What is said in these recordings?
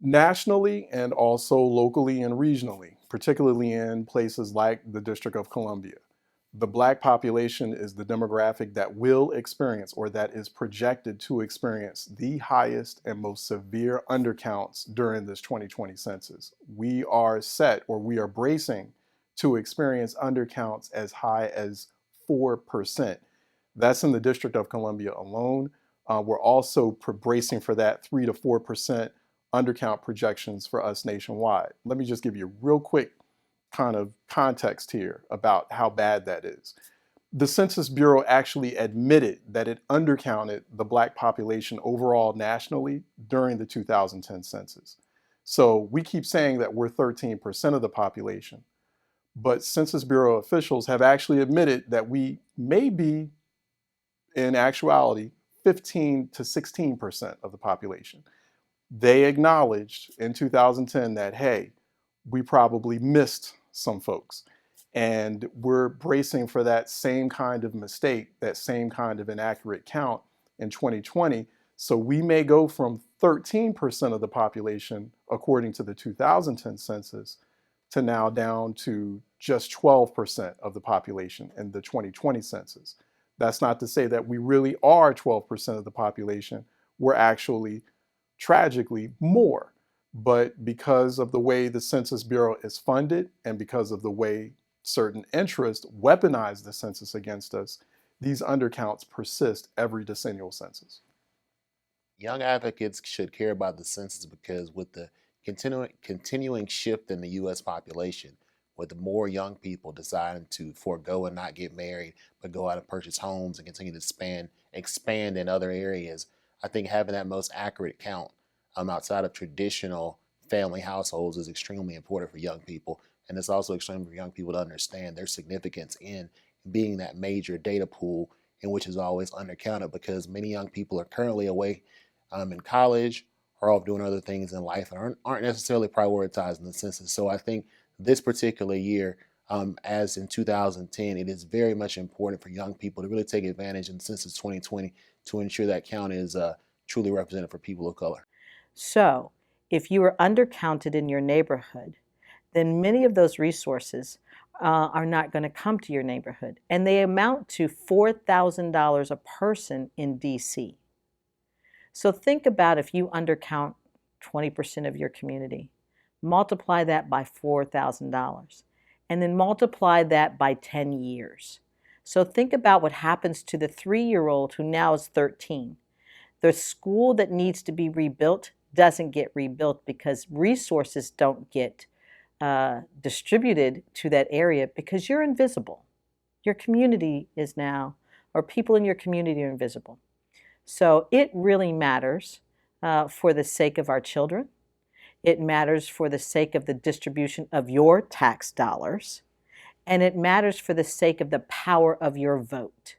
Nationally and also locally and regionally, particularly in places like the District of Columbia. The Black population is the demographic that will experience, or that is projected to experience, the highest and most severe undercounts during this 2020 census. We are set, or we are bracing to experience undercounts as high as 4%. That's in the District of Columbia alone. We're also bracing for that 3 to 4% undercount projections for us nationwide. Let me just give you a real quick kind of context here about how bad that is. The Census Bureau actually admitted that it undercounted the Black population overall nationally during the 2010 census. So we keep saying that we're 13% of the population, but Census Bureau officials have actually admitted that we may be, in actuality, 15 to 16% of the population. They acknowledged in 2010 that, hey, we probably missed some folks. And we're bracing for that same kind of mistake, that same kind of inaccurate count in 2020. So we may go from 13% of the population, according to the 2010 census, to now down to just 12% of the population in the 2020 census. That's not to say that we really are 12% of the population. We're actually, tragically, more. But because of the way the Census Bureau is funded and because of the way certain interests weaponize the census against us, these undercounts persist every decennial census. Young advocates should care about the census because with the continuing shift in the U.S. population, with more young people deciding to forego and not get married, but go out and purchase homes and continue to expand in other areas, I think having that most accurate count outside of traditional family households is extremely important for young people. And it's also extremely for young people to understand their significance in being that major data pool in which is always undercounted, because many young people are currently away in college or off doing other things in life and aren't necessarily prioritizing the census. So I think this particular year, as in 2010, it is very much important for young people to really take advantage in Census 2020 to ensure that count is truly represented for people of color. So, if you are undercounted in your neighborhood, then many of those resources are not going to come to your neighborhood. And they amount to $4,000 a person in DC. So think about if you undercount 20% of your community, multiply that by $4,000, and then multiply that by 10 years. So think about what happens to the 3-year-old who now is 13. The school that needs to be rebuilt doesn't get rebuilt because resources don't get distributed to that area because you're invisible. Your community is now, or people in your community are invisible. So it really matters for the sake of our children. It matters for the sake of the distribution of your tax dollars. And it matters for the sake of the power of your vote.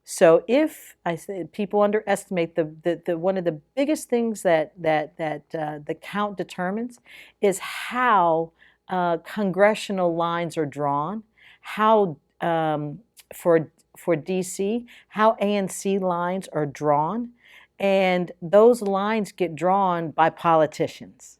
So if I say people underestimate the one of the biggest things that the count determines is how congressional lines are drawn, how for DC, how ANC lines are drawn, and those lines get drawn by politicians.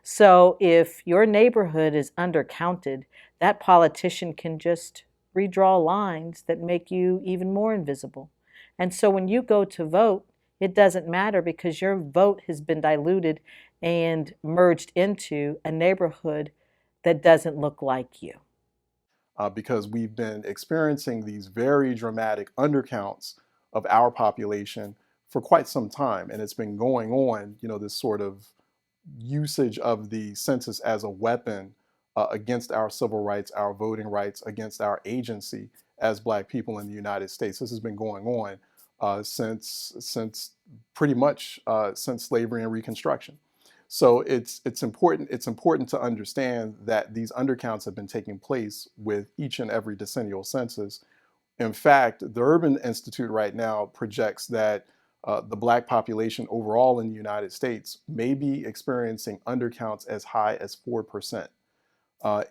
So if your neighborhood is undercounted, that politician can just redraw lines that make you even more invisible. And so when you go to vote, it doesn't matter because your vote has been diluted and merged into a neighborhood that doesn't look like you. Because we've been experiencing these very dramatic undercounts of our population for quite some time. And it's been going on, this sort of usage of the census as a weapon against our civil rights, our voting rights, against our agency as Black people in the United States. This has been going on since pretty much since slavery and Reconstruction. So it's important to understand that these undercounts have been taking place with each and every decennial census. In fact, the Urban Institute right now projects that the Black population overall in the United States may be experiencing undercounts as high as 4%.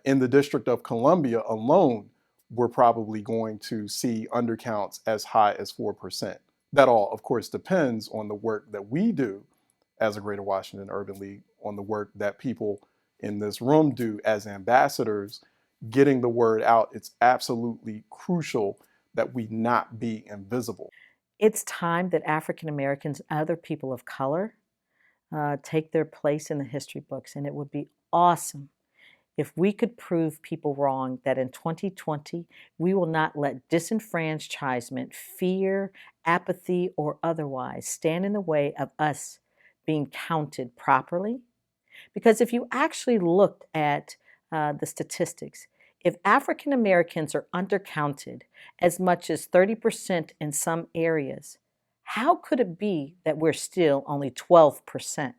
In the District of Columbia alone, we're probably going to see undercounts as high as 4%. That all, of course, depends on the work that we do as a Greater Washington Urban League on the work that people in this room do as ambassadors, getting the word out. It's absolutely crucial that we not be invisible. It's time that African Americans and other people of color take their place in the history books, and it would be awesome if we could prove people wrong that in 2020 we will not let disenfranchisement, fear, apathy, or otherwise stand in the way of us being counted properly. Because if you actually looked at the statistics, if African Americans are undercounted as much as 30% in some areas, how could it be that we're still only 12%?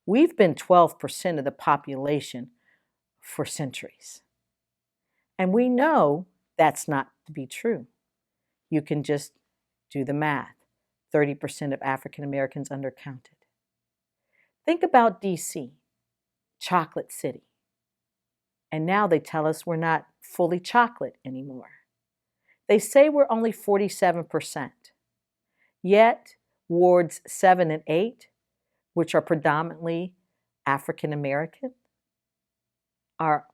We've been 12% of the population for centuries. And we know that's not to be true. You can just do the math. 30% of African Americans undercounted. Think about DC, Chocolate City. And now they tell us we're not fully chocolate anymore. They say we're only 47%. Yet, wards 7 and 8, which are predominantly African American, are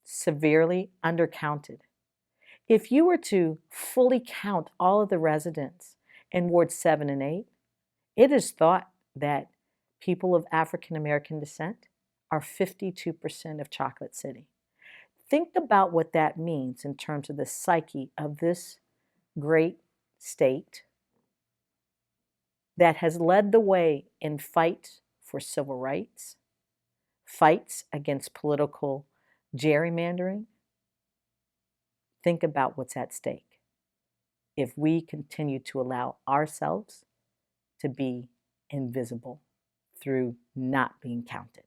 severely undercounted. If you were to fully count all of the residents in wards 7 and 8, it is thought that people of African American descent are 52% of Chocolate City. Think about what that means in terms of the psyche of this great state that has led the way in fights for civil rights, fights against political gerrymandering. Think about what's at stake if we continue to allow ourselves to be invisible through not being counted.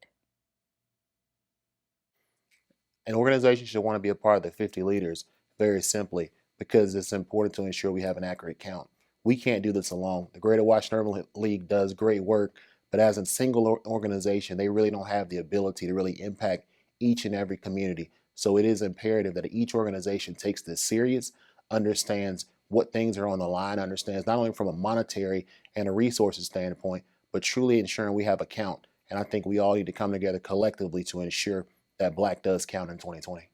An organization should want to be a part of the 50 leaders very simply because it's important to ensure we have an accurate count. We can't do this alone. The Greater Washington Urban League does great work, but as a single organization, they really don't have the ability to really impact each and every community. So it is imperative that each organization takes this serious, understands what things are on the line, understands not only from a monetary and a resources standpoint, but truly ensuring we have a count. And I think we all need to come together collectively to ensure that Black does count in 2020.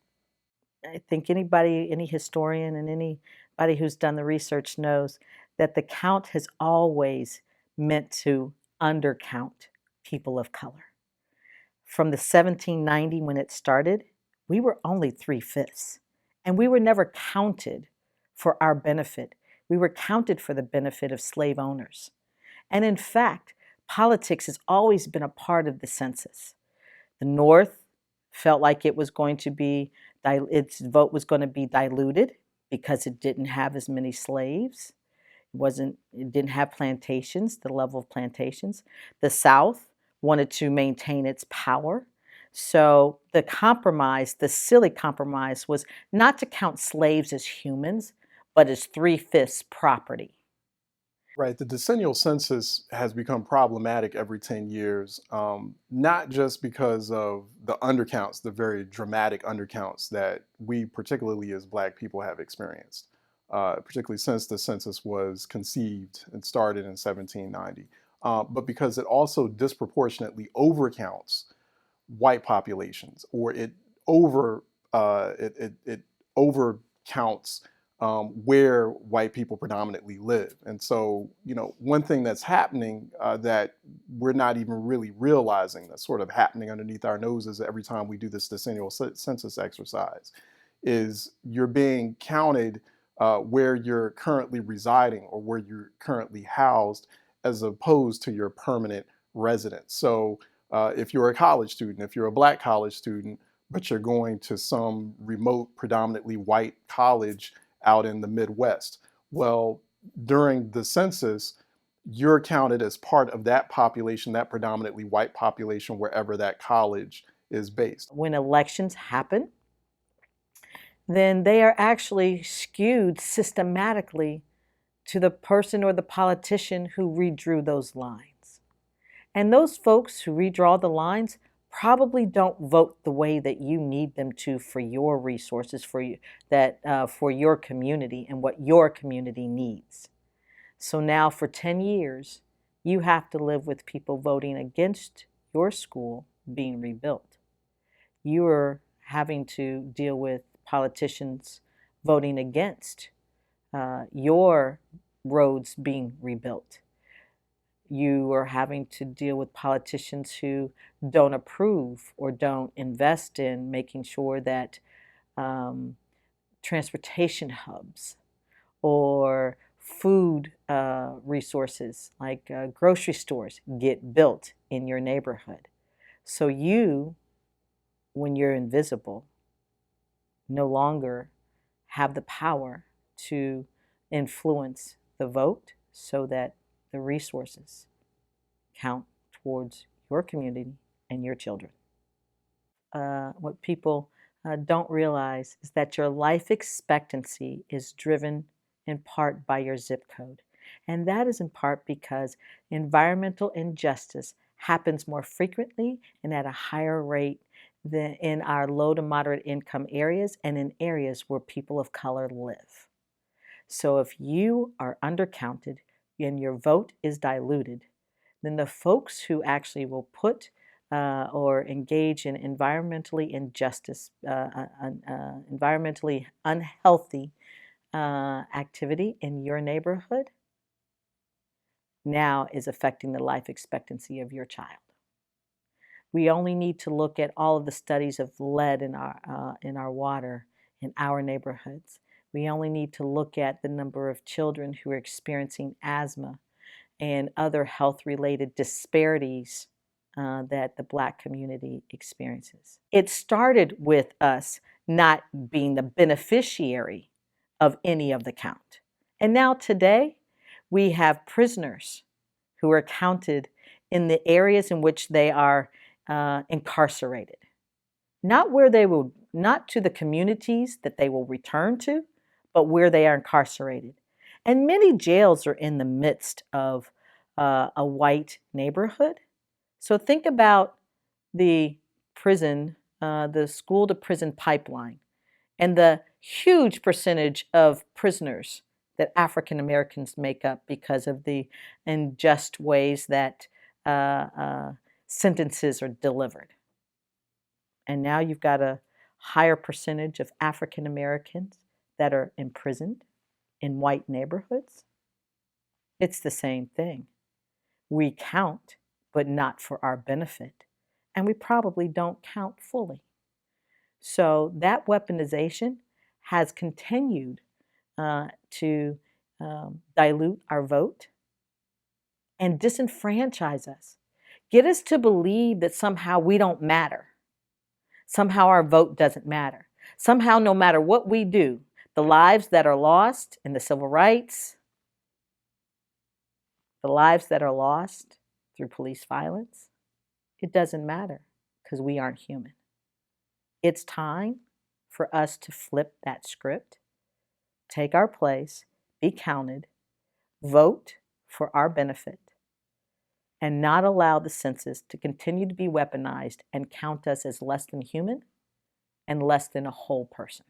I think anybody, any historian and anybody who's done the research knows that the count has always meant to undercount people of color. From the 1790 when it started, we were only 3/5, and we were never counted for our benefit. We were counted for the benefit of slave owners. And in fact, politics has always been a part of the census. The North felt like it was going to be, its vote was going to be diluted because it didn't have as many slaves. It didn't have plantations, the level of plantations. The South wanted to maintain its power. So the compromise, the silly compromise, was not to count slaves as humans, but as 3/5 property. Right. The decennial census has become problematic every 10 years, not just because of the undercounts, the very dramatic undercounts that we, particularly as Black people, have experienced, particularly since the census was conceived and started in 1790, but because it also disproportionately overcounts white populations, or it overcounts where white people predominantly live. And so, one thing that's happening that we're not even really realizing, that's sort of happening underneath our noses every time we do this decennial census exercise, is you're being counted where you're currently residing or where you're currently housed, as opposed to your permanent residence. So if you're a college student, if you're a Black college student, but you're going to some remote, predominantly white college out in the Midwest, well, during the census, you're counted as part of that population, that predominantly white population, wherever that college is based. When elections happen, then they are actually skewed systematically to the person or the politician who redrew those lines. And those folks who redraw the lines probably don't vote the way that you need them to for your resources, for your community and what your community needs. So now for 10 years, You have to live with people voting against your school being rebuilt. You are having to deal with politicians voting against your roads being rebuilt. You are having to deal with politicians who don't approve or don't invest in making sure that transportation hubs or food resources like grocery stores get built in your neighborhood. So you, when you're invisible, no longer have the power to influence the vote so that the resources count towards your community and your children. What people don't realize is that your life expectancy is driven in part by your zip code. And that is in part because environmental injustice happens more frequently and at a higher rate than in our low to moderate income areas and in areas where people of color live. So if you are undercounted and your vote is diluted, then the folks who actually will put or engage in environmentally environmentally unhealthy activity in your neighborhood now is affecting the life expectancy of your child. We only need to look at all of the studies of lead in our water in our neighborhoods. We only need to look at the number of children who are experiencing asthma and other health-related disparities that the Black community experiences. It started with us not being the beneficiary of any of the count. And now today, we have prisoners who are counted in the areas in which they are incarcerated. Not to the communities that they will return to, but where they are incarcerated. And many jails are in the midst of a white neighborhood. So think about the prison, the school to prison pipeline, and the huge percentage of prisoners that African Americans make up because of the unjust ways that sentences are delivered. And now you've got a higher percentage of African Americans that are imprisoned in white neighborhoods. It's the same thing. We count, but not for our benefit. And we probably don't count fully. So that weaponization has continued to dilute our vote and disenfranchise us. Get us to believe that somehow we don't matter. Somehow our vote doesn't matter. Somehow, no matter what we do, the lives that are lost in the civil rights, the lives that are lost through police violence, it doesn't matter because we aren't human. It's time for us to flip that script, take our place, be counted, vote for our benefit, and not allow the census to continue to be weaponized and count us as less than human and less than a whole person.